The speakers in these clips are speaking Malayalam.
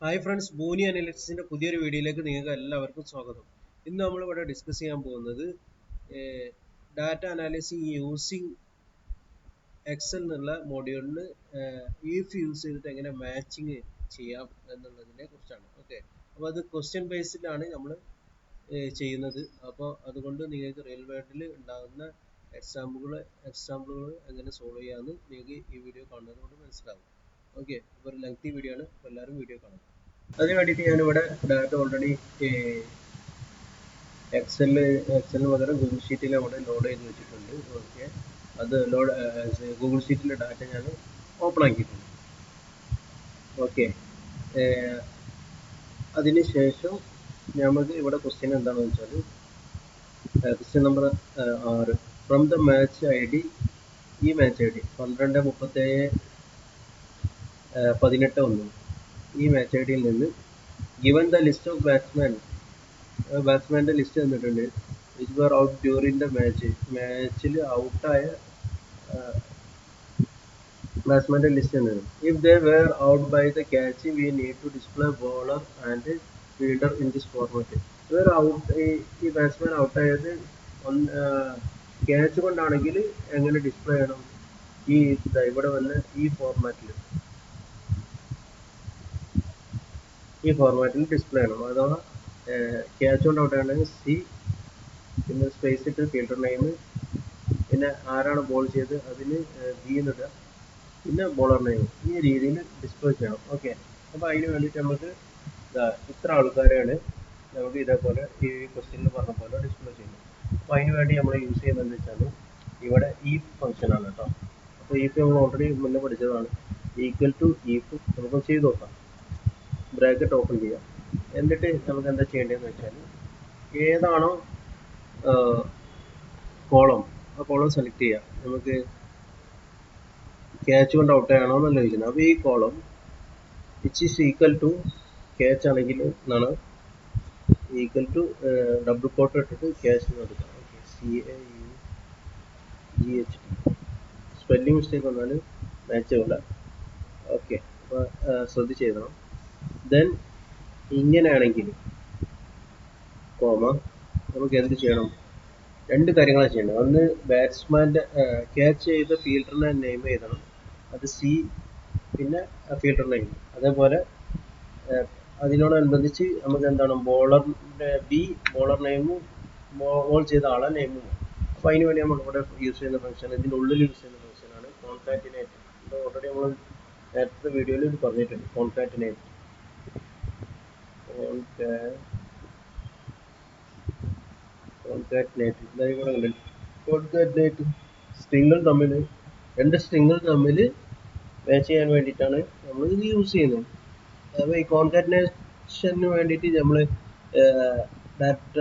ഹായ് ഫ്രണ്ട്സ്, ബൂനി അനലിറ്റിക്സിന്റെ പുതിയൊരു വീഡിയോയിലേക്ക് നിങ്ങൾക്ക് എല്ലാവർക്കും സ്വാഗതം. ഇന്ന് നമ്മൾ ഇവിടെ ഡിസ്കസ് ചെയ്യാൻ പോകുന്നത് ഡാറ്റ അനാലിസിസ് യൂസിങ് എക്സൽ എന്നുള്ള മോഡ്യൂളിന് ഈഫ് യൂസ് ചെയ്തിട്ട് എങ്ങനെ മാച്ചിങ് ചെയ്യാം എന്നുള്ളതിനെ കുറിച്ചാണ്. ഓക്കെ, അപ്പോൾ അത് ക്വസ്റ്റ്യൻ ബേസ്ഡിലാണ് നമ്മൾ ചെയ്യുന്നത്. അപ്പോൾ അതുകൊണ്ട് നിങ്ങൾക്ക് റിയൽ വേൾഡിൽ ഉണ്ടാകുന്ന എക്സാമ്പിളുകൾ എങ്ങനെ സോൾവ് ചെയ്യാമെന്ന് നിങ്ങൾക്ക് ഈ വീഡിയോ കാണുന്നത് കൊണ്ട് മനസ്സിലാവും. ഓക്കെ, അപ്പോൾ ഒരു ലെങ്തി വീഡിയോ ആണ്, അപ്പോൾ എല്ലാവരും വീഡിയോ കാണാം. അതിന് വേണ്ടിയിട്ട് ഞാനിവിടെ ഡാറ്റ ഓൾറെഡി എക്സലിന് പകരം ഗൂഗിൾ ഷീറ്റിൽ അവിടെ ലോഡ് ചെയ്ത് വെച്ചിട്ടുണ്ട്. ഓക്കെ, അത് ഗൂഗിൾ ഷീറ്റിലെ ഡാറ്റ ഞാൻ ഓപ്പൺ ആക്കിയിട്ടുണ്ട്. ഓക്കെ, അതിന് ശേഷം നമുക്ക് ഇവിടെ ക്വസ്റ്റ്യൻ എന്താണെന്ന് വെച്ചാൽ question number 6 from the match I D. ഈ മാച്ച് ഐ ഡി 12-37-18-1 ഈ മാച്ച് ഐ ഡിയിൽ നിന്ന് given the list of ബാറ്റ്സ്മാൻ്റെ ലിസ്റ്റ് തന്നിട്ടുണ്ട്. Which were out during the മാച്ചിൽ ഔട്ടായ ബാറ്റ്സ്മാൻ്റെ ലിസ്റ്റ് തന്നിട്ടുണ്ട്. If they were out by the catch we need to display bowler and fielder in this format. ഇവർ ഈ ബാറ്റ്സ്മാൻ ഔട്ടായത് ക്യാച്ച് കൊണ്ടാണെങ്കിൽ എങ്ങനെ ഡിസ്പ്ലേ ചെയ്യണം? ഇവിടെ വന്ന് ഈ ഫോർമാറ്റിൽ ഡിസ്പ്ലേ ചെയ്യണം. അഥവാ ക്യാച്ച് കൊണ്ട് ഔട്ട് ആണെങ്കിൽ സി, പിന്നെ സ്പേസ് ഇട്ട് ഫീൽഡർ നെയിം, പിന്നെ ആരാണ് ബോൾ ചെയ്ത് അതിന് ബി എന്നിടുക, പിന്നെ ബോളർ നെയിം. ഈ രീതിയിൽ ഡിസ്പ്ലേ ചെയ്യണം. ഓക്കെ, അപ്പോൾ അതിന് വേണ്ടിയിട്ട് നമുക്ക് ഇത്ര ആൾക്കാരെയാണ് നമുക്ക് ഇതേപോലെ ഈ ക്വസ്റ്റ്യനിൽ പറഞ്ഞ പോലെ ഡിസ്പ്ലേ ചെയ്യുന്നത്. അപ്പോൾ അതിന് വേണ്ടി നമ്മൾ യൂസ് ചെയ്യുന്നതെന്ന് വെച്ചാൽ ഇവിടെ ഈ ഫംഗ്ഷനാണ് കേട്ടോ. അപ്പോൾ ഈഫ് നമ്മൾ ഓൾറെഡി മുന്നേ പഠിച്ചതാണ്. ഈക്വൽ ടു ഈഫ് നമുക്ക് ചെയ്ത് നോക്കാം. ബ്രാക്കറ്റ് ഓപ്പൺ ചെയ്യാം. എന്നിട്ട് നമുക്ക് എന്താ ചെയ്യേണ്ടതെന്ന് വെച്ചാൽ ഏതാണോ കോളം, ആ കോളം സെലക്ട് ചെയ്യുക. നമുക്ക് ക്യാച്ച് കൊണ്ട് ഔട്ട് ആണോ എന്നല്ല ചോദിക്കുന്നത്. അപ്പോൾ ഈ column which is equal to catch ആണെങ്കിൽ എന്നാണ് ഈക്വൽ ടു ഡബിൾ കോട്ട് ഇട്ടിട്ട് ക്യാച്ച് എന്ന് എടുക്കാം. Okay, CAUGH. സ്പെല്ലിംഗ് മിസ്റ്റേക്ക് വന്നാൽ മാച്ച് ആവില്ല. ഓക്കെ, അപ്പോൾ ശ്രദ്ധിച്ച് എഴുതണം. ദെൻ ഇങ്ങനെയാണെങ്കിൽ കോമ നമുക്ക് എന്ത് ചെയ്യണം? രണ്ട് കാര്യങ്ങളാണ് ചെയ്യേണ്ടത്. ഒന്ന് ബാറ്റ്സ്മാൻ്റെ ക്യാച്ച് ചെയ്ത ഫീൽഡറിനെ നെയിം എഴുതണം, അത് സി, പിന്നെ ഫീൽഡർ നെയിം. അതേപോലെ അതിനോടനുബന്ധിച്ച് നമുക്ക് എന്താണ് ബോളറിൻ്റെ ബി, ബോളർ നെയിമും ബോൾ ചെയ്ത ആളെ നെയിമും. അപ്പോൾ അതിന് വേണ്ടി നമ്മൾ ഇവിടെ യൂസ് ചെയ്യുന്ന ഫംഗ്ഷൻ, ഇതിൻ്റെ ഉള്ളിൽ യൂസ് ചെയ്യുന്ന ഫംഗ്ഷനാണ് കോൺകാറ്റിനേറ്റ്. ഇത് ഓൾറെഡി നമ്മൾ നേരത്തെ വീഡിയോയിൽ ഇത് പറഞ്ഞിട്ടുണ്ട്. കോൺകാറ്റിനേറ്റ് സ്ട്രിങ്ങുകൾ തമ്മിൽ, രണ്ട് സ്ട്രിങ്ങുകൾ തമ്മിൽ മാച്ച് ചെയ്യാൻ വേണ്ടിയിട്ടാണ് നമ്മൾ ഇത് യൂസ് ചെയ്യുന്നത്. അപ്പോൾ ഈ കോൺകാറ്റിനേഷന് വേണ്ടിയിട്ട് നമ്മൾ ഡാറ്റ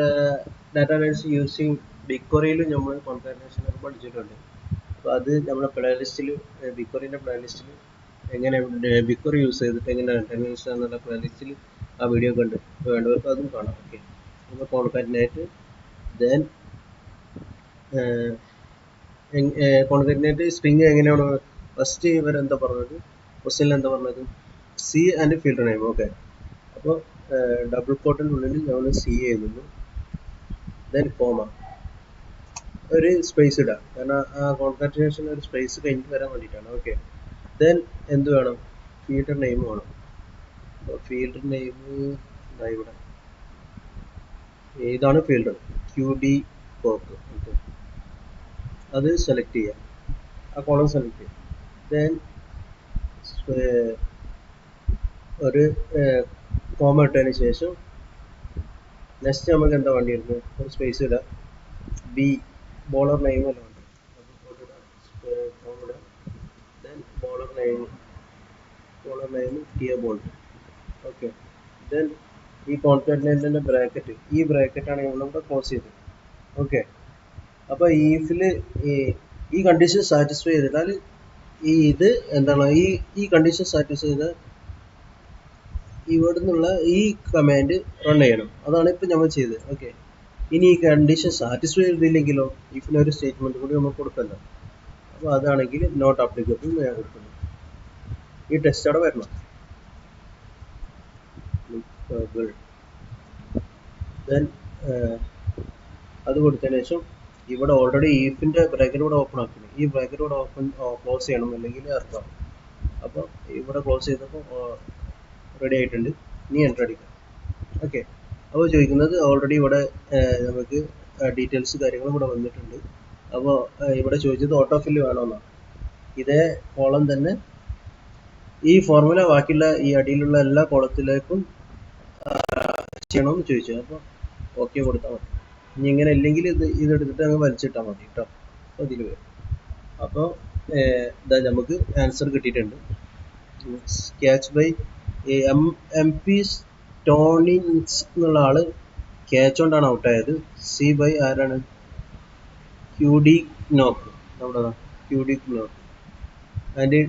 അനാലിസിസ് യൂസിങ് ബിഗ്ക്വറിയിലും നമ്മൾ കോൺകാറ്റിനേഷനൊക്കെ പഠിച്ചിട്ടുണ്ട്. അപ്പോൾ അത് നമ്മുടെ പ്ലേലിസ്റ്റിൽ, ബിഗ്ക്വറിൻ്റെ പ്ലേലിസ്റ്റിൽ എങ്ങനെ ബിഗ്ക്വറി യൂസ് ചെയ്തിട്ട് എങ്ങനെ ഡാറ്റ അനാലിസിസ് എന്നുള്ള പ്ലേലിസ്റ്റിൽ ആ വീഡിയോ കണ്ട് വേണ്ടവർക്ക് അതും കാണാം. ഓക്കെ, അപ്പോൾ കോൺകാറ്റിനേറ്റ്. ദെൻ കോൺകാറ്റിനേറ്റ് സ്ട്രിങ് എങ്ങനെയാണ് ഫസ്റ്റ് ഇവരെന്താ പറഞ്ഞത്, ക്വസ്റ്റ്യനിൽ എന്താ പറഞ്ഞത്? C and fielder name. Okay, അപ്പോൾ ഡബിൾ കോട്ടിനുള്ളിൽ നമ്മൾ സി എഴുതുന്നു. ദെൻ കോമ, ഒരു സ്പേസ് ഇടുക, കാരണം ആ കോൺകാറ്റിനേഷൻ ഒരു സ്പേസ് കഴിഞ്ഞിട്ട് വരാൻ വേണ്ടിയിട്ടാണ്. ഓക്കെ, ദെൻ എന്ത് വേണം? ഫീൽഡർ നെയിം വേണം. അപ്പോൾ ഫീൽഡർ നെയിം ഇവിടെ ഇതാണ് ഫീൽഡർ, QD കോക്ക്. ഓക്കെ, അത് സെലക്ട് ചെയ്യുക, ആ കോളം സെലക്ട് ചെയ്യുക. ദെൻ ഒരു കോമ ഇട്ടതിന് ശേഷം നെക്സ്റ്റ് നമുക്ക് എന്താ വേണ്ടി വരുന്നത്? ഒരു സ്പേസ് ഇടുക, ബി, ബോളർ നെയിം അല്ല വേണ്ടത്, then bowler name T A Boult. Okay, then ഈ കോൺകാറ്റിനേറ്റിൻ്റെ ബ്രാക്കറ്റ്, ഈ ബ്രാക്കറ്റാണ് നമ്മളിവിടെ ക്ലോസ് ചെയ്തത്. ഓക്കെ, അപ്പോൾ ഈഫിൽ ഈ കണ്ടീഷൻ സാറ്റിസ്ഫൈ ചെയ്താൽ ഇത് എന്താണ്, ഈ കണ്ടീഷൻ സാറ്റിസ്ഫൈ ചെയ്ത ഇവിടെ നിന്നുള്ള ഈ കമാൻഡ് റൺ ചെയ്യണം. അതാണ് ഇപ്പം നമ്മൾ ചെയ്തത്. ഓക്കെ, ഇനി ഈ കണ്ടീഷൻ സാറ്റിസ്ഫൈ ചെയ്തില്ലെങ്കിലോ ഇഫിനൊരു സ്റ്റേറ്റ്മെൻറ്റ് കൂടി നമുക്ക് കൊടുക്കല്ലോ. അപ്പോൾ അതാണെങ്കിൽ നോട്ട് ആപ്ലിക്കബിൾ ഞാൻ കൊടുക്കുന്നു. ഈ ടെസ്റ്റ് അവിടെ വരണം. applicable. Then അത് കൊടുത്തതിന് ശേഷം ഇവിടെ ഓൾറെഡി ഈഫിൻ്റെ ബ്രാക്കറ്റ് കൂടെ ഓപ്പൺ ആക്കണം. ഈ ബ്രാക്കറ്റ് കൂടെ ക്ലോസ് ചെയ്യണം, അല്ലെങ്കിൽ അർത്ഥം. അപ്പോൾ ഇവിടെ ക്ലോസ് ചെയ്തപ്പോൾ റെഡി ആയിട്ടുണ്ട്. ഇനി എൻ്റർ അടിക്കാം. ഓക്കെ, അപ്പോൾ ചോദിക്കുന്നത് ഓൾറെഡി ഇവിടെ നമുക്ക് ഡീറ്റെയിൽസ് കാര്യങ്ങളും ഇവിടെ വന്നിട്ടുണ്ട്. അപ്പോൾ ഇവിടെ ചോദിച്ചത് ഓട്ടോ ഫില്ല് വേണമെന്നാണ്. ഇതേ കോളം തന്നെ ഈ ഫോർമുല ബാക്കിയുള്ള ഈ അടിയിലുള്ള എല്ലാ കോളത്തിലേക്കും ചെയ്യണമെന്ന് ചോദിച്ചു. അപ്പോൾ ഓക്കെ കൊടുത്താൽ മതി. ഇനി ഇങ്ങനെ ഇല്ലെങ്കിൽ ഇതെടുത്തിട്ട് അങ്ങ് വലിച്ചിട്ടാൽ മതി കേട്ടോ. അപ്പോൾ ഇതിൽ വരും. അപ്പോൾ ഇതാ നമുക്ക് ആൻസർ കിട്ടിയിട്ടുണ്ട്. ക്യാച്ച് ബൈ MP സ്റ്റോണിൻസ് എന്നുള്ള ആള് ക്യാച്ച് കൊണ്ടാണ് ഔട്ടായത്. സി ബൈ ആരാണ്? ക്യൂഡി നോക്ക്. അവിടെ ക്യൂഡി നോക്ക്. And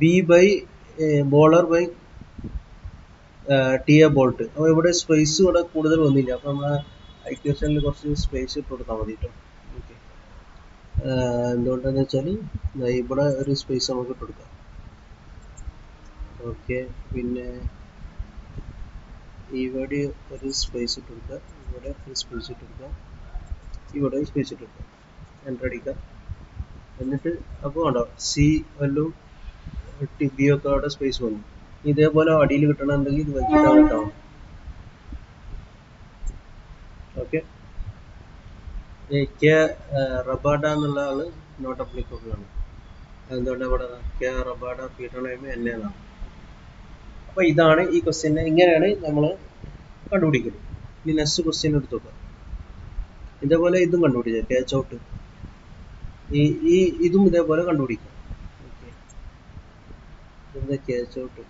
B by bowler by T A Boult. അപ്പോൾ ഇവിടെ സ്പേസ് ഇവിടെ കൂടുതൽ വന്നില്ല. അപ്പോൾ നമ്മൾ ഇക്വേഷനിൽ കുറച്ച് സ്പേസ് ഇട്ട് കൊടുത്താൽ മതി കേട്ടോ. ഓക്കെ, എന്തുകൊണ്ടാണെന്ന് വെച്ചാൽ ഇവിടെ ഒരു സ്പേസ് നമുക്ക് ഇട്ട് കൊടുക്കാം. ഓക്കെ, പിന്നെ ഇവിടെ ഒരു സ്പേസ് ഇട്ട് കൊടുക്കുക, ഇവിടെ ഒരു സ്പേസ് ഇട്ട് കൊടുക്കുക, ഇവിടെ ഒരു സ്പേസ് ഇട്ട് കൊടുക്കുക. എൻ്റർ അടിക്കുക. എന്നിട്ട് അപ്പോൾ ഉണ്ടോ സി വല്ലും ബി ഒക്കെ അവിടെ സ്പേസ് വന്നു. ഇതേപോലെ അടിയിൽ കിട്ടണമെന്നുണ്ടെങ്കിൽ ഇത് വെച്ചിട്ടാണ് കിട്ടാം. ഓക്കെ, കെ റബാഡ എന്നുള്ള ആള് നോട്ട് അപ്ലിക്കബിൾ ആണ്. എന്തുകൊണ്ട് ഇവിടെ കെ റബാഡ ഫീൽഡർ നെയിം എന്നാണ്. അപ്പോൾ ഇതാണ് ഈ ക്വസ്റ്റ്യൻ. ഇങ്ങനെയാണ് നമ്മൾ കണ്ടുപിടിക്കുന്നത്. ഇനി നെക്സ്റ്റ് ക്വസ്റ്റ്യൻ എടുത്ത് നോക്കാം. ഇതേപോലെ ഇതും കണ്ടുപിടിക്കുക, ക്യാച്ച് ഔട്ട്. ഈ ഇതും ഇതേപോലെ കണ്ടുപിടിക്കാം. ഓക്കെ, എന്താ ക്യാച്ച് ഔട്ട്?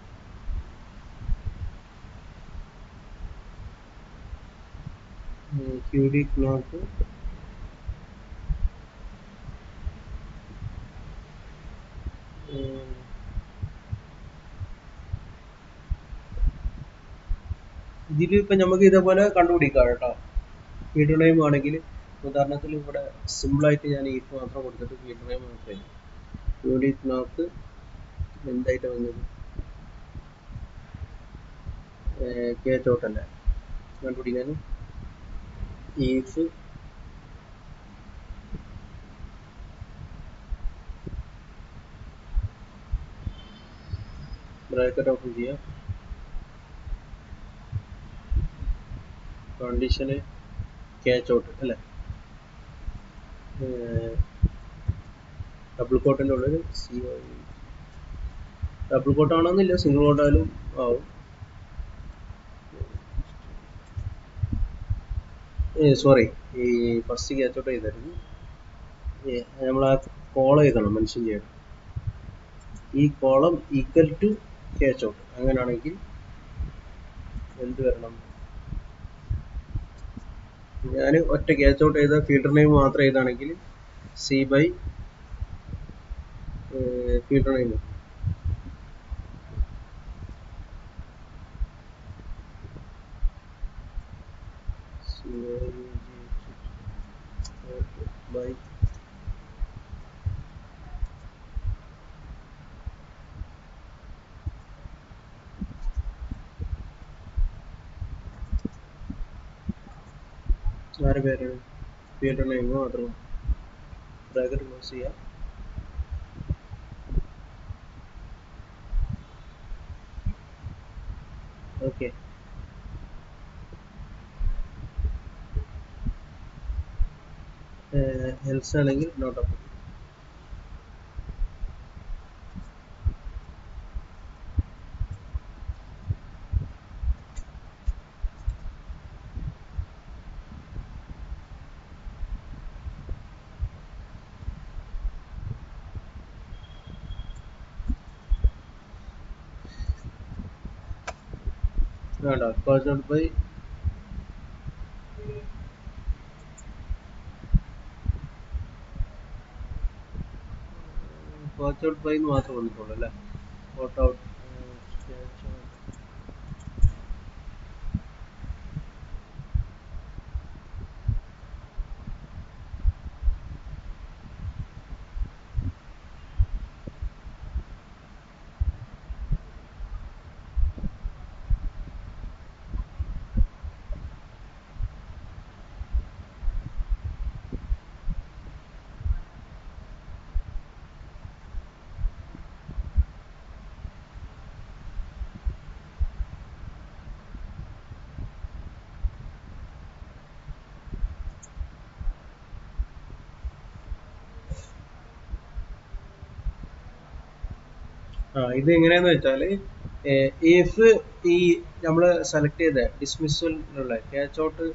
ക്യൂഡി ക്ലോക്ക് ഇതിൽ ഇപ്പം നമുക്ക് ഇതേപോലെ കണ്ടുപിടിക്കാം കേട്ടോ. ഫീൽഡ് നെയിം ആണെങ്കിൽ ഉദാഹരണത്തിൽ ഇവിടെ സിമ്പിളായിട്ട് ഞാൻ ഈ മാത്രം കൊടുത്തിട്ട് ഫീൽഡ് നെയിം മാത്രമേ ക്യൂഡി ക്ലോക്ക് എന്തായിട്ട് വന്നത് ക്യാച്ച് ഔട്ട് അല്ലേ കണ്ടുപിടിക്കാൻ. ഈഫ് ബ്രാക്കറ്റ് ഓപ്പൺ ചെയ്യാം, കണ്ടീഷന് ക്യാച്ച് ഔട്ട് അല്ലേ, ഡബിൾ കോട്ടിൻ്റെ ഉള്ളിൽ ഡബിൾ കോട്ട് ആണെന്നില്ല, സിംഗിൾ കോട്ടായാലും ആവും. സോറി, ഈ ഫസ്റ്റ് ക്യാച്ച് ഔട്ട് ചെയ്തായിരുന്നു. നമ്മൾ ആ കോളം എഴുതണം, മെൻഷൻ ചെയ്യണം. ഈ column equal to catch out. അങ്ങനെയാണെങ്കിൽ എന്ത് വരണം? ഞാൻ ഒറ്റ ക്യാച്ച് ഔട്ട് ചെയ്ത ഫീൽഡർ നെയിം മാത്രം എഴുതാണെങ്കിൽ C by fielder name. By ആറ് പേരാണ്? ഫീൽഡർ നെയിം മാത്രം. ബ്രാക്കറ്റ് ക്ലോസ് ചെയ്യാം. ഓക്കെ, എൽസ് ആണെങ്കിൽ നോട്ട് അപ്പ്. വേണ്ട, caught out by caught out by മാത്രം വന്നിട്ടുള്ളൂ അല്ലേ. കോട്ട് ഔട്ട് ഇത് എങ്ങനെയാന്ന് വെച്ചാൽ ഇഫ് ഈ നമ്മൾ സെലക്ട് ചെയ്ത ഡിസ്മിസൽ എന്നുള്ള ക്യാച്ച് ഔട്ട്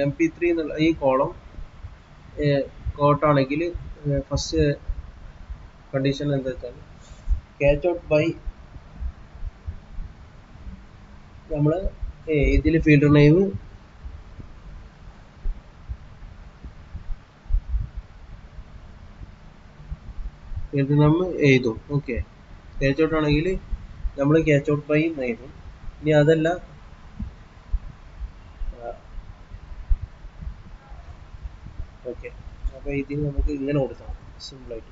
MP3 എന്നുള്ള ഈ കോളം കോട്ടാണെങ്കിൽ ഫസ്റ്റ് കണ്ടീഷൻ എന്താ വെച്ചാൽ ക്യാച്ച് ഔട്ട് ബൈ നമ്മൾ ഇതിൽ ഫീൽഡർ നെയിം എഴുതും. ഓക്കെ, ക്യാച്ച് ഔട്ട് ആണെങ്കിൽ നമ്മൾ ക്യാച്ച് ഔട്ട് ബൈ എഴുതും. ഇനി അതല്ല ഓക്കെ, അപ്പോൾ ഇതിന് നമുക്ക് ഇങ്ങനെ കൊടുക്കാം സിമ്പിളായിട്ട്.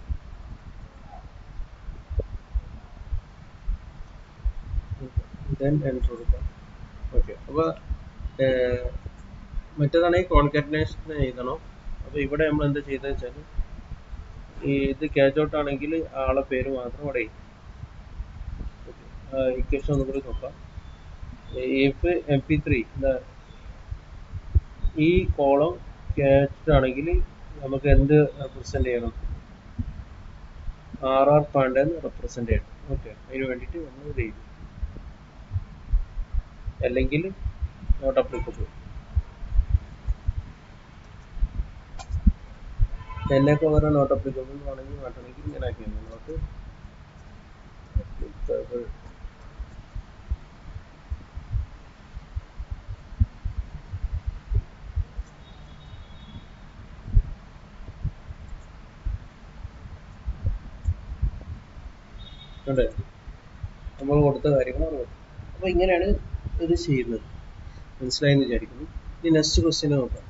ദെൻ എൻ്റർ കൊടുക്കാം. ഓക്കെ, അപ്പോൾ മറ്റേതാണെങ്കിൽ കോൺകാറ്റനേഷൻ എഴുതണം. അപ്പോൾ ഇവിടെ നമ്മൾ എന്താ ചെയ്തതെന്ന് വെച്ചാൽ ഇത് ക്യാച്ച് ഔട്ട് ആണെങ്കിൽ ആളെ പേര് മാത്രം അവിടെ എഴുതും. ഇക്വേഷൻ ഒന്നുകൂടി നോക്കാം. ഇഫ് MP3 ഈ കോളം ക്യാച്ച് ആണെങ്കിൽ നമുക്ക് എന്ത് റെപ്രസെൻ്റ് ചെയ്യണം? RR പാൻഡെന്ന് റെപ്രസെൻ്റ് ചെയ്യണം. ഓക്കെ, അതിന് വേണ്ടിയിട്ട് നമ്മൾ ഇത് ചെയ്യും. അല്ലെങ്കിൽ നോട്ട് അപ്ലിക്കബിൾ എന്നൊക്കെ പകരം നോട്ട് അപ്ലിക്കബിൾ ആണെങ്കിൽ മാറ്റണമെങ്കിൽ ഇങ്ങനെ ആക്കിയാണ് നോട്ട് അപ്ലിക്കബിൾ. നമ്മൾ കൊടുത്ത കാര്യങ്ങളാണ്. അപ്പോൾ ഇങ്ങനെയാണ് ഇത് ചെയ്യുന്നത്. മനസ്സിലായെന്ന് വിചാരിക്കുന്നു. ഇനി നെക്സ്റ്റ് ക്വസ്റ്റ്യൻ നോക്കാം.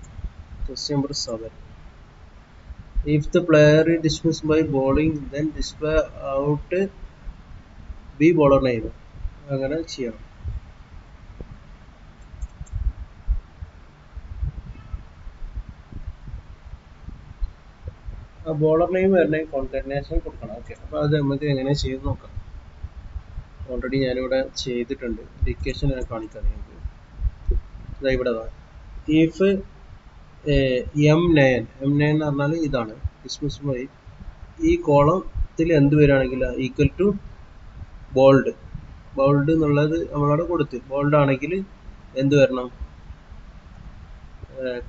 Question number 7. If the player is dismissed by bowling, then display out B bowler name. അങ്ങനെ ചെയ്യണം. ആ ബോളർ നെയിം വരണേ കോൺകാറ്റനേഷൻ കൊടുക്കണം. ഓക്കെ, അപ്പോൾ അത് നമുക്ക് എങ്ങനെ ചെയ്ത് നോക്കാം. ഓൾറെഡി ഞാനിവിടെ ചെയ്തിട്ടുണ്ട്. ഇക്വേഷൻ ഞാൻ കാണിക്കാം നിങ്ങൾക്ക്. ഇതാ ഇവിടെ ഇഫ് M9 എന്ന് പറഞ്ഞാൽ ഇതാണ് ഡിസ്മിസ് ബൈ ഈ കോളത്തിൽ എന്ത് വരികയാണെങ്കിൽ ഈക്വൽ ടു ബോൾഡ് എന്നുള്ളത് നമ്മളവിടെ കൊടുത്ത് ബോൾഡ് ആണെങ്കിൽ എന്ത് വരണം?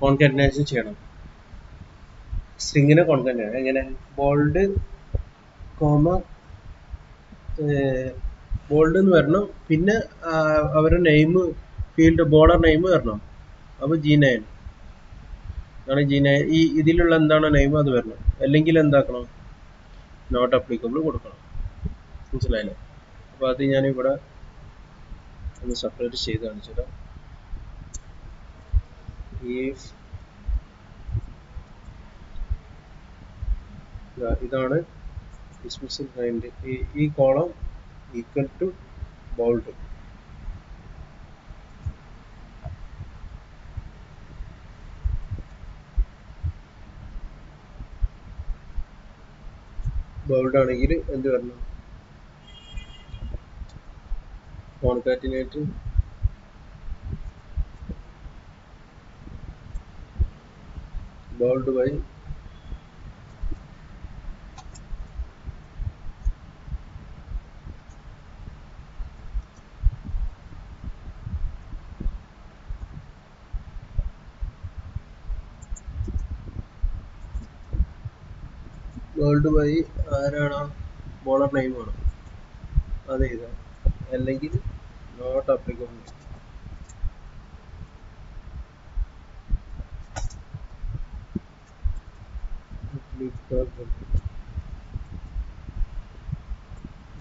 കോൺകാറ്റനേഷൻ ചെയ്യണം. സ്ട്രിങ്ങിനെ കോൺകാറ്റനേഷൻ എങ്ങനെ? ബോൾഡ് എന്ന് വരണം. പിന്നെ അവരുടെ നെയിം ഫീൽഡ് ബോളർ നെയിം വരണം. അപ്പോൾ G9 ആണ്. G9 ഈ ഇതിലുള്ള എന്താണ് നെയിം അത് വരണം. അല്ലെങ്കിൽ എന്താക്കണം? നോട്ട് അപ്ലിക്കബിൾ കൊടുക്കണം. മനസ്സിലായില്ലേ? അപ്പോൾ അത് ഞാനിവിടെ ഒന്ന് സെപ്പറേറ്റ് ചെയ്ത് കാണിച്ചുതരാം. ഇതാണ് ഡിസ്മിസൽ കൈൻഡ്. ഈ column equal to bold. Bold ആണെങ്കിൽ എന്ത് വരണം? കോൺകാറ്റിനേറ്റ് ബോൾഡ് ബൈ ആരാണ്? ബോളർ നെയിം ആണ്, അത് എഴുതാം. അല്ലെങ്കിൽ നോട്ട് അപ്ലിക്കബിൾ.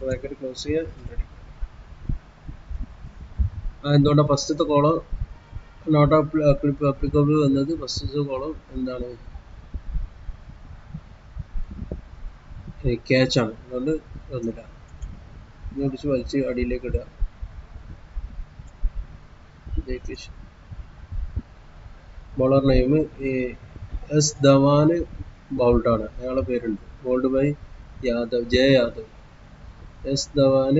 ബ്രാക്കറ്റ് ക്ലോസ് ചെയ്യാൻ റെഡി. എന്തുകൊണ്ടാണ് ഫസ്റ്റത്തെ കോളം നോട്ട് അപ്ലിക്കബിൾ വന്നത്? ഫസ്റ്റത്തെ കോളം എന്താണ്? ക്യാച്ച് ആണ്, അതുകൊണ്ട് വന്നില്ല. ഇതിനെ കുറിച്ച് വലിച്ച് അടിയിലേക്ക് ഇടുക. ബോളർ നെയിം എസ് ധവാൻ ബൗൾഡാണ്, അയാളുടെ പേരുണ്ട്. Bowled by Yadav, J Yadav. S Dhawan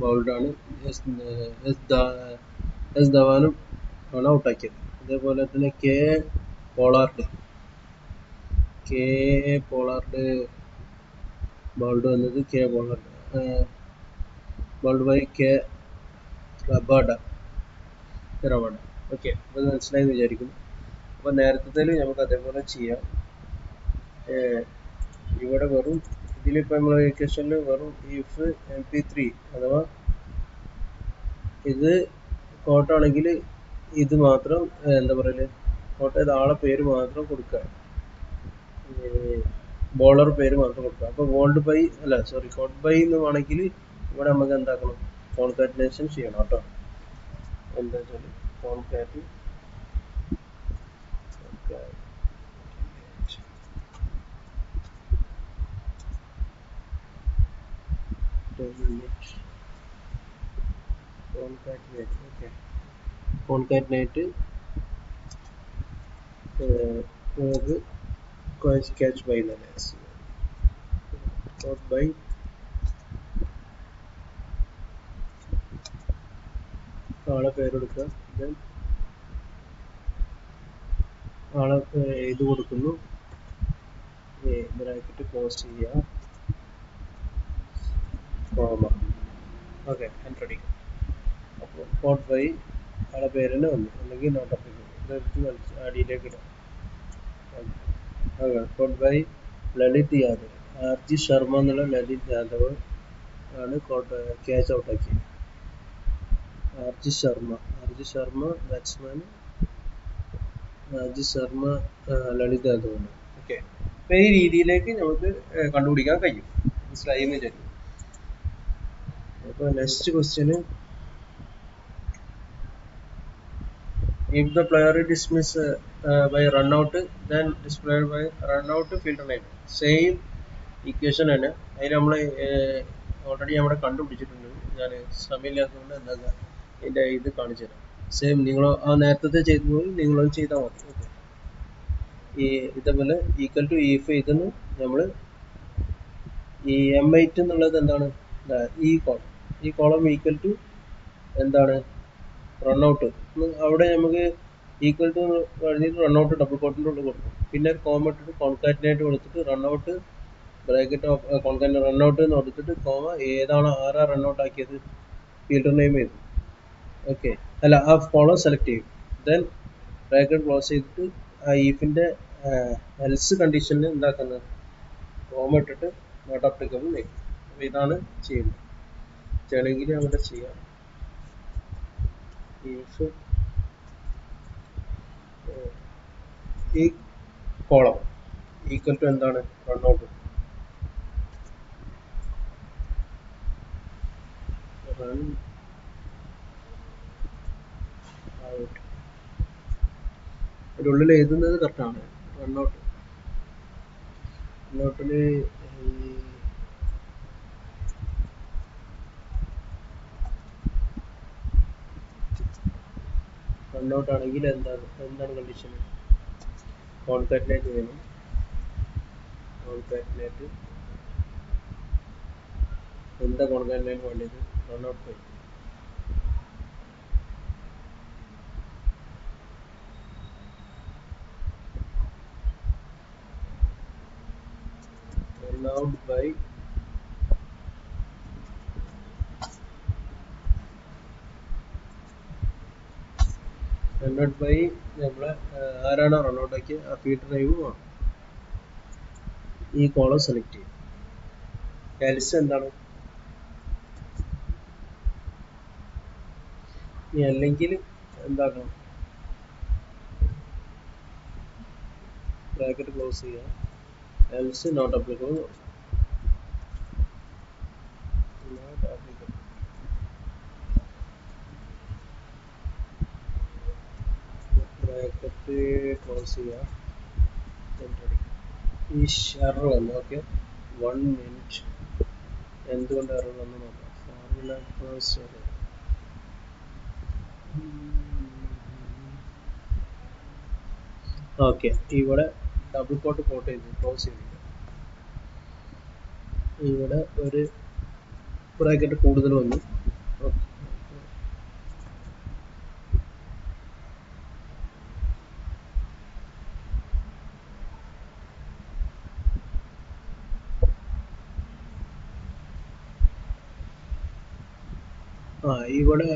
ബൗൾഡാണ്. എസ് ധവാനും ആണ് ഔട്ടാക്കിയത്. അതേപോലെ തന്നെ കെ പോളാർഡ് ബൗൾഡ് വന്നത് K Pollard. Bowled by K Rabada Rabada. Okay, അപ്പോൾ മനസ്സിലായെന്ന് വിചാരിക്കുന്നു. അപ്പോൾ നേരത്തെ നമുക്ക് അതേപോലെ ചെയ്യാം. ഇവിടെ വെറും ഇതിലിപ്പോൾ നമ്മൾ ഇക്വേഷനിൽ വെറും ഇഫ് MP3 അഥവാ ഇത് കോട്ടാണെങ്കിൽ ഇത് മാത്രം എന്താ പറയല്, കോട്ട ചെയ്ത ആളെ പേര് മാത്രം കൊടുക്കുക, ബോളർ പേര് മാത്രം കൊടുക്കുക. അപ്പോൾ വോൾഡ് ബൈ അല്ല സോറി കോട്ട് ബൈ എന്ന് വേണമെങ്കിൽ ഇവിടെ നമുക്ക് എന്താക്കണം, കോൺകാറ്റിനേഷൻ ചെയ്യണം കേട്ടോ. എന്താ വെച്ചാൽ കോൺകാറ്റ് കോൺകാറ്റിനേറ്റ് നമുക്ക് ക്യാച്ച് ബൈ തന്നെ കോട്ട് ബൈ ആളെ പേരെടുക്കുക, ദെൻ ആളെ ഇത് കൊടുക്കുന്നു, ബ്രാക്കറ്റ് ക്ലോസ് ചെയ്യുക, കോമ. ഓക്കെ, എൻ്റർ അടിക്കുക. അപ്പോൾ കോട്ട് ബൈ ആളെ പേര് തന്നെ വന്നു, അല്ലെങ്കിൽ നോട്ട് അപ്ലിക്കബിൾ. ഇതെടുത്ത് അടിയിലേക്ക് ഇടാം. Okay, caught by Lalit Yadav, RG Sharma എന്നുള്ള ലളിത് യാദവ് ആണ് ക്യാച്ച് ഔട്ടാക്കിയത്. RG Sharma batsman, RG Sharma Lalit Yadav ആണ്. ഓക്കെ, അപ്പോൾ ഈ രീതിയിലേക്ക് നമുക്ക് കണ്ടുപിടിക്കാൻ കഴിയും. മനസ്സിലായെന്ന് വിചാരിക്കും. അപ്പോൾ next question, if the player is dismissed by run out, then displayed by run out filter name. Same equation തന്നെ. അതിന് നമ്മൾ ഓൾറെഡി നമ്മുടെ കണ്ടുപിടിച്ചിട്ടുണ്ട്. ഞാൻ സമയമില്ലാത്തതുകൊണ്ട് എന്താക്കുക ഇതിൻ്റെ ഇത് കാണിച്ചു തരാം. സെയിം നിങ്ങൾ ആ നേരത്തെ ചെയ്തതുപോലെ നിങ്ങളത് ചെയ്താൽ മതി. ഓക്കെ, ഈ ഇതേപോലെ ഈക്വൽ ടു ഇഫ് ഇതെന്ന് നമ്മൾ ഈ M8 എന്നുള്ളത് എന്താണ്, ഈ കോളം ഈക്വൽ ടു എന്താണ്, റൺ ഔട്ട്. അവിടെ നമുക്ക് ഈക്വൽ ടു കഴിഞ്ഞിട്ട് റൺ ഔട്ട് ഡബിൾ കോട്ടിൻ്റെ ഉള്ളിൽ കൊടുക്കും. പിന്നെ ഒരു കോമ ഇട്ടിട്ട് കോൺകാറ്റിനായിട്ട് കൊടുത്തിട്ട് റൺ ഔട്ട് ബ്രാക്കറ്റ് കോൺകാറ്റിന് റൺ ഔട്ട് എന്ന് കൊടുത്തിട്ട് കോമ ഏതാണ് ആരാ റൺ ഔട്ട് ആക്കിയത് ഫീൽഡർ നെയിം ചെയ്തു. ഓക്കെ, അല്ല ആ കോളം സെലക്ട് ചെയ്യും. ദെൻ ബ്രാക്കറ്റ് ക്ലോസ് ചെയ്തിട്ട് ആ ഈഫിൻ്റെ എൽസ് കണ്ടീഷനിൽ എന്താക്കുന്നത്, കോമ ഇട്ടിട്ട് നോട്ട് അപ്ലിക്കബിൾ നെയിം. അപ്പോൾ ഇതാണ് ചെയ്യുന്നത്. ചെയ്യണമെങ്കിൽ അവിടെ ചെയ്യാം. ഇഫ് ഈ കോളം ഈക്വൽ ടു എന്താണ്, റൺ ഔട്ട്, റൺ ഔട്ട്. അതിൻ്റെ ഉള്ളിൽ എഴുതുന്നത് കറക്റ്റാണ്. റൺ ഔട്ട്, റൺ ഔട്ടിൽ റൺ ഔട്ട് ആണെങ്കിൽ എന്താണ് കണ്ടീഷൻ, കോൺകാറ്റിനേറ്റ് ചെയ്യണം. കോൺകാറ്റിനേറ്റ് എന്താ കോൺകാറ്റിനേറ്റ് വേണ്ടത്, റൺ ഔട്ട് ചെയ്യും. Run out by run out by നമ്മളെ ആരാണോ റൺ ഔട്ട് ആക്കിയത് ആ ഫീൽഡർ നെയിം വേണം. ഈ കോളം സെലക്ട് ചെയ്യും. എൽസ് എന്താണ്, അല്ലെങ്കിൽ എന്താക്കണം, ബ്രാക്കറ്റ് ക്ലോസ് ചെയ്യുക, else not applicable, not applicable. Bracket close ചെയ്യുക, ഈ എറർ വന്നു. Okay, 1 minute. എന്തുകൊണ്ട് എറർ വന്നു നോക്കാം. Formula close. ഓക്കെ, ഇവിടെ ഡബിൾ കോട്ട് ചെയ്ത് ക്ലോസ് ചെയ്തില്ല. ഇവിടെ ഒരു ബ്രാക്കറ്റ് കൂടുതൽ വന്നു. ഇവിടെ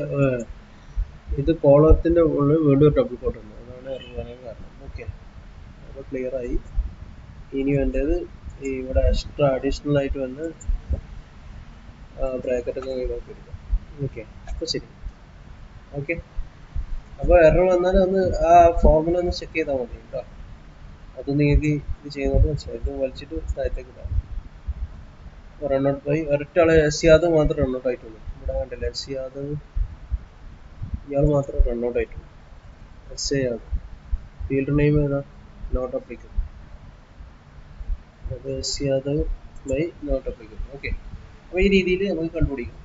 ഇത് കോളത്തിൻ്റെ ഉള്ളിൽ വീണ്ടും ഒരു ഡബിൾ കോട്ട് ഉണ്ട്, അതാണ് എറർ വരാൻ കാരണം. ഓക്കെ, അപ്പോൾ ക്ലിയർ ആയി. ഇനി വേണ്ടത് ഇവിടെ എക്സ്ട്രാ അഡീഷണൽ ആയിട്ട് വന്ന് ബ്രാക്കറ്റൊക്കെ ഒഴിവാക്കി എടുക്കാം. ഓക്കെ, അപ്പോൾ ശരി. ഓക്കെ, അപ്പോൾ എറർ വന്നാൽ ഒന്ന് ആ ഫോർമുല ഒന്ന് ചെക്ക് ചെയ്താൽ മതി കേട്ടോ. അത് നിങ്ങൾക്ക് ഇത് ചെയ്യുന്നത് മനസ്സിലായി. ഇത് വലിച്ചിട്ട് താഴത്തേക്ക് ഇടാം. റൺഔട്ട് ബൈ ഒരൊറ്റ ആളെ എസ് യാദവ് മാത്രം റൺഔട്ട് ആയിട്ടുള്ളൂ. ഇവിടെ കണ്ടില്ല, എസ് യാദവ് ഇയാൾ മാത്രം റൺഔട്ട് ആയിട്ടുള്ളൂ. S A Yadav. Fielder name ഏതാ? Not applicable. അത് S Yadav by not applicable. Okay, അപ്പോൾ ഈ രീതിയിൽ നമുക്ക് കണ്ടുപിടിക്കാം.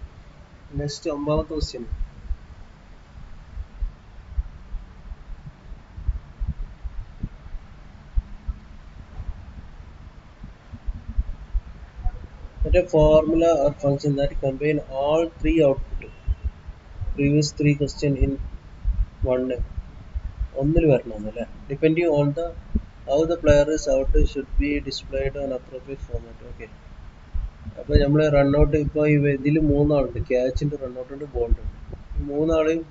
നെക്സ്റ്റ് 9ാമത്തെ question. a formula or function that combine all three output previous three question in one ഒന്നിൽ വരണമെന്നല്ലേ. Depending on the how the player is out should be displayed on appropriate format. Okay, അപ്പോൾ നമ്മൾ റൺഔട്ട് ഇപ്പോൾ ഇതിൽ 3 ആളുണ്ട്. ക്യാച്ചുണ്ട്, റൺഔട്ട് ഉണ്ട്, ബോൾഡ് ഉണ്ട്. ഈ 3 ആളെയും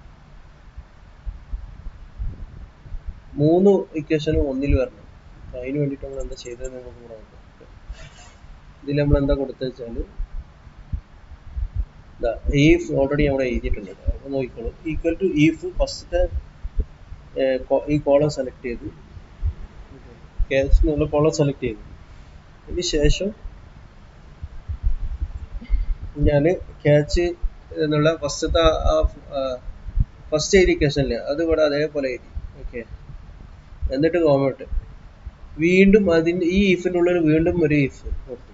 3 ഇക്വേഷനും ഒന്നിൽ വരണം. അപ്പോൾ അതിന് വേണ്ടിയിട്ട് നമ്മൾ എന്താ ചെയ്തത് നമുക്ക് പറയാം. ഇതിൽ നമ്മൾ എന്താ കൊടുത്തത് വെച്ചാൽ ഈഫ് ഓൾറെഡി അവിടെ എഴുതിയിട്ടുണ്ട്. അപ്പോൾ നോക്കിക്കോളൂ. ഈക്വൽ ടു ഈഫ് ഫസ്റ്റത്തെ ഈ കോളം സെലക്ട് ചെയ്ത് ക്യാച്ച് എന്നുള്ള കോളം സെലക്ട് ചെയ്തു. അതിന് ശേഷം ഞാൻ ക്യാച്ച് എന്നുള്ള ഫസ്റ്റത്തെ ഫസ്റ്റ് എഴുതിയ ഇക്വേഷനില്ലേ അത് ഇവിടെ അതേപോലെ എഴുതി. ഓക്കെ, എന്നിട്ട് കോമട്ട് വീണ്ടും അതിൻ്റെ ഈ ഈഫിൻ്റെ ഉള്ളിൽ വീണ്ടും ഒരു ഈഫ് കൊടുത്തു.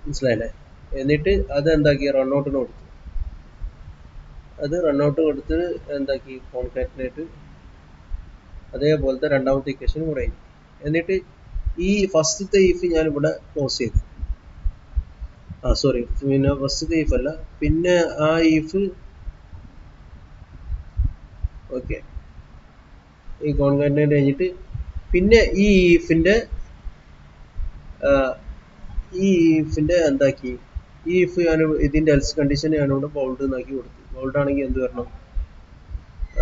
മനസ്സിലായില്ലേ? എന്നിട്ട് അത് എന്താക്കി, റൺഔട്ടിന് കൊടുത്തു. അത് റൺഔട്ട് കൊടുത്ത് എന്താക്കി, കോൺകാറ്റിനേറ്റ് അതേപോലത്തെ രണ്ടാമത്തെ ഇക്വേഷൻ കൂടെ ആയി. എന്നിട്ട് ഈ ഫസ്റ്റത്തെ ഈഫ് ഞാൻ ഇവിടെ ക്ലോസ് ചെയ്തു. സോറി, പിന്നെ ഫസ്റ്റത്തെ ഈഫ് അല്ല, പിന്നെ ആ ഈഫ്. ഓക്കെ, ഈ കോൺകാറ്റിനേറ്റ് കഴിഞ്ഞിട്ട് പിന്നെ ഈ ഈഫിൻ്റെ എന്താക്കി, ഈ ഇഫ് ഞാൻ ഇതിൻ്റെ എൽസ് കണ്ടീഷൻ ഞാനിവിടെ ബോൾഡ് എന്നാക്കി കൊടുത്തു. ബോൾഡ് ആണെങ്കിൽ എന്ത് വരണം,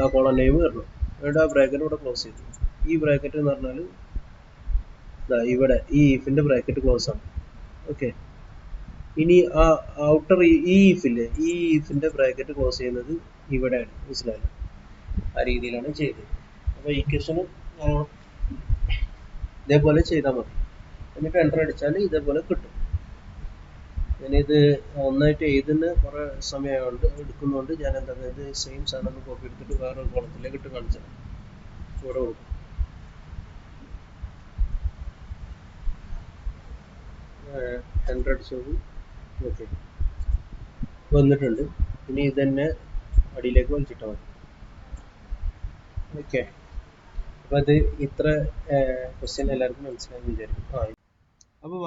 ആ കോളം നെയിം വരണം. എന്നിട്ട് ആ ബ്രാക്കറ്റ് ഇവിടെ ക്ലോസ് ചെയ്തു. ഈ ബ്രാക്കറ്റ് എന്ന് പറഞ്ഞാൽ ഇവിടെ ഈ ഈഫിൻ്റെ ബ്രാക്കറ്റ് ക്ലോസ് ആണ്. ഓക്കെ, ഇനി ആ ഔട്ടർ ഈ ഈഫില്ലേ, ഈ ഈഫിൻ്റെ ബ്രാക്കറ്റ് ക്ലോസ് ചെയ്യുന്നത് ഇവിടെയാണ്. മനസ്സിലായല്ലോ? ആ രീതിയിലാണ് ചെയ്തത്. അപ്പോൾ ഇക്വേഷന് ഇതേപോലെ ചെയ്താൽ മതി. എന്നിട്ട് എൻ്റർ അടിച്ചാൽ ഇതേപോലെ കിട്ടും. ഞാനിത് ഒന്നായിട്ട് എഴുതുന്ന കുറേ സമയമുണ്ട് എടുക്കുന്നതുകൊണ്ട് ഞാൻ എന്താ ഇത് സെയിം സാധനം കോപ്പി എടുത്തിട്ട് വേറൊരു കോളത്തിലേക്ക് ഇട്ട് കാണിച്ചത് ഇവിടെ കൊടുക്കും. എൻ്റർ അടിച്ചത് ഓക്കെ വന്നിട്ടുണ്ട്. ഇനി ഇതന്നെ അടിയിലേക്ക് വലിച്ചിട്ടാൽ മതി. ഓക്കെ, അപ്പോൾ അത് ഇത്ര ക്വസ്റ്റ്യൻ എല്ലാവർക്കും മനസ്സിലായെന്ന് വിചാരിക്കും. അപ്പോൾ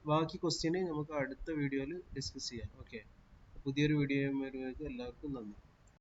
ബാക്കി ക്വസ്റ്റ്യന് നമുക്ക് അടുത്ത വീഡിയോയിൽ ഡിസ്കസ് ചെയ്യാം. ഓക്കെ, പുതിയൊരു വീഡിയോ വരുന്നവർക്ക് എല്ലാവർക്കും നന്ദി.